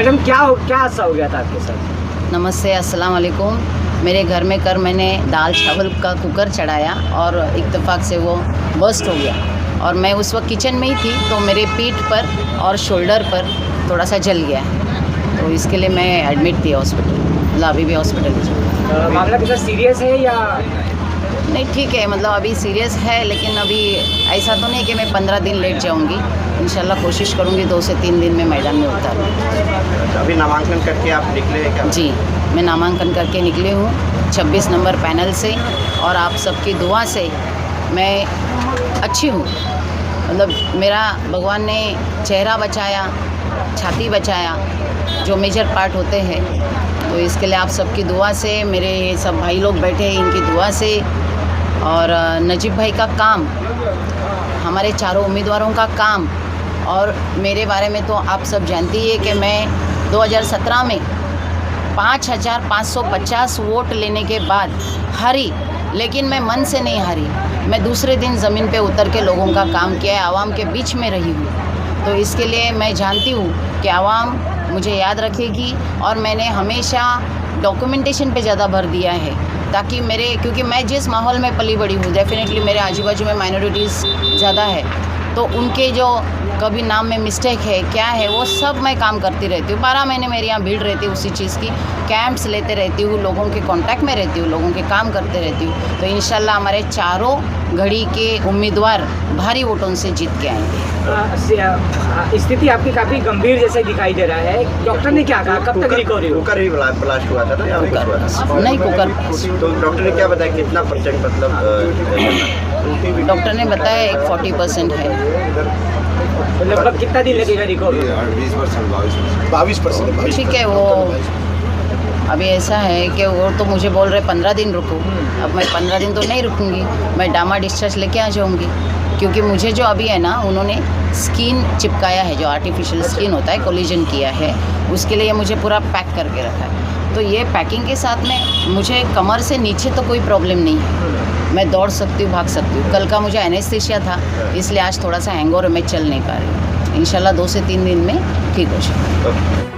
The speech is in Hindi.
मैडम क्या हादसा हो गया था आपके साथ? नमस्ते, अस्सलाम वालेकुम। मेरे घर में मैंने दाल चावल का कुकर चढ़ाया और इत्तेफाक से वो बर्स्ट हो गया और मैं उस वक्त किचन में ही थी, तो मेरे पीठ पर और शोल्डर पर थोड़ा सा जल गया, तो इसके लिए मैं एडमिट थी हॉस्पिटल, मतलब अभी भी हॉस्पिटल। मामला कितना सीरियस है या नहीं? ठीक है, मतलब अभी सीरियस है, लेकिन अभी ऐसा तो नहीं कि मैं 15 दिन लेट जाऊंगी। इंशाल्लाह कोशिश करूंगी 2 से 3 दिन में मैदान में उतारूँ। अभी नामांकन करके आप निकले हैं क्या? जी, मैं नामांकन करके निकली हूँ 26 नंबर पैनल से, और आप सबकी दुआ से मैं अच्छी हूँ। मतलब मेरा भगवान ने चेहरा बचाया, छाती बचाया, जो मेजर पार्ट होते हैं, तो इसके लिए आप सबकी दुआ से, मेरे सब भाई लोग बैठे हैं इनकी दुआ से, और नजीब भाई का काम, हमारे चारों उम्मीदवारों का काम, और मेरे बारे में तो आप सब जानती है कि मैं 2017 में 5550 वोट लेने के बाद हारी, लेकिन मैं मन से नहीं हारी। मैं दूसरे दिन ज़मीन पे उतर के लोगों का काम किया है, आवाम के बीच में रही हूँ, तो इसके लिए मैं जानती हूँ कि आवाम मुझे याद रखेगी। और मैंने हमेशा डॉक्यूमेंटेशन पे ज़्यादा भर दिया है, ताकि क्योंकि मैं जिस माहौल में पली बड़ी हूँ, डेफिनेटली मेरे आजू बाजू में माइनॉरिटीज़ ज़्यादा है, तो उनके जो कभी नाम में मिस्टेक है क्या है, वो सब मैं काम करती रहती हूँ। 12 महीने मेरे यहाँ भीड़ रहती है उसी चीज़ की, कैंप्स लेते रहती हूँ, लोगों के कांटेक्ट में रहती हूँ, लोगों के काम करते रहती हूँ। तो इंशाल्लाह हमारे चारों घड़ी के उम्मीदवार भारी वोटों से जीत के आएंगे। स्थिति आपकी काफ़ी गंभीर जैसे दिखाई दे रहा है, डॉक्टर ने क्या कहा, कब तक रिकवरी होगी? कुकर भी ब्लास्ट हुआ था ना, या कुछ हुआ था? नहीं, कुकर। तो डॉक्टर ने क्या बताया, कितना परसेंट मतलब? डॉक्टर ने बताया एक 40% है। लगभग कितना दिन लगेगा रिकवरी? 22%। ठीक है, वो अभी ऐसा है कि वो तो मुझे बोल रहे 15 दिन रुको। अब मैं 15 दिन तो नहीं रुकूंगी, मैं डामा डिस्चार्ज लेके आ जाऊंगी, क्योंकि मुझे जो अभी है ना, उन्होंने स्किन चिपकाया है, जो आर्टिफिशियल स्किन होता है, कोलिजन किया है, उसके लिए मुझे पूरा पैक करके रखा है। तो ये पैकिंग के साथ में मुझे कमर से नीचे तो कोई प्रॉब्लम नहीं है, मैं दौड़ सकती हूँ, भाग सकती हूँ। कल का मुझे एनेस्थीसिया था, इसलिए आज थोड़ा सा हैंगओवर में चल नहीं पा रही हूँ। इंशाल्लाह 2 से 3 दिन में ठीक हो जाए।